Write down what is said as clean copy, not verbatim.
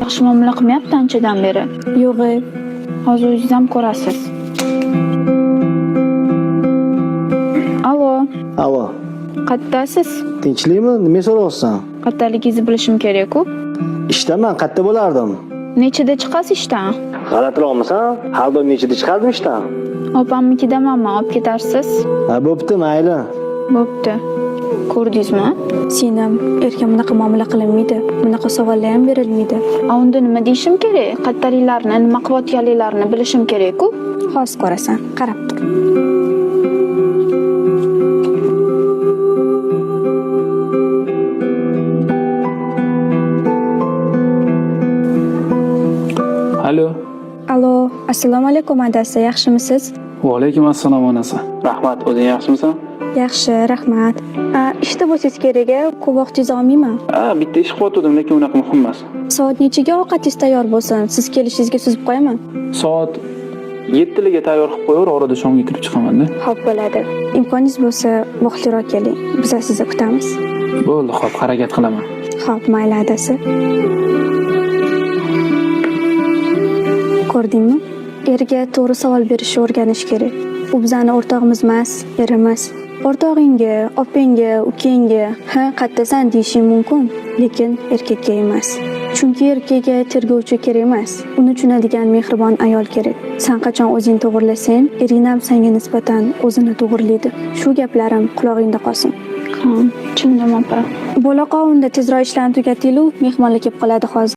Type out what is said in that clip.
yaxshi muomala qilmayapti anchadan beri. Yo'q, Hozir o'zingiz ham ko'rasiz. Alo, Alo, qayerdasiz? tinchlikmi? Nima so'rayapsan? Qayerdaligingizni bilishim kerak-ku. Ishdaman, qayerda bo'lardim? Nechida chiqasiz ishdan? G'alatiroqmisan? Har doim nechida chiqardim ishdan? Opamnikidamanman, olib ketarsiz. Ha, bo'pti, mayli. Bo'pti. Ko'rdingizmi? Sinem, erga bunaqa muomala qilinmaydi. Bunaqa savollar ham berilmaydi. Unda nima deyishim kerak? Qayerdaliginglarni, nima qilayotganliklarini bilishim kerak-ku. Hozir ko'rasan, qarab tur. Alo. Alo, assalomu alaykum adasi, yaxshimisiz? Va alaykum assalom onasi. Rahmat, o'zing yaxshimisan? Yaxshi, rahmat. Ishda bo'lsangiz kerak-a, ko'p vaqtingizni olmayman. Bitta ish qilyotgandim, lekin unaqa muhim emas. Soat nechiga ovqatingiz tayyor bo'lsin? Siz kelishingizga suzib qo'yaman. Soat 7 tayyor qilib qo'yaver, orada shomga kirib chiqaman-da. Xo'p, bo'ladi. Imkoningiz bo'lsa, vaqtliroq keling. Biz sizni kutamiz. Bo'ldi, xo'p, harakat qilaman. Xo'p, mayli adasi. Ko'rdingmi? Erga to'g'ri savol berishni o'rganish kerak. U bizani o'rtog'imiz emas, erimiz. O'rtog'ingga, opangga, ukangga, "Ha, qayerdasan?" deyishing mumkin, lekin erkakka emas. Chunki erkakka tergovchi kerak emas. Uni tushunadigan mehribon ayol kerak. Sen qachon o'zing to'g'rilasang, ering ham senga nisbatan o'zini to'g'rilaydi. Shu gaplarim quloqingda qolsin. Ha, tushundim opa. Bo'la qovunda tezroq ishlarni tugatinglar, mehmonlar kelib qoladi hozir.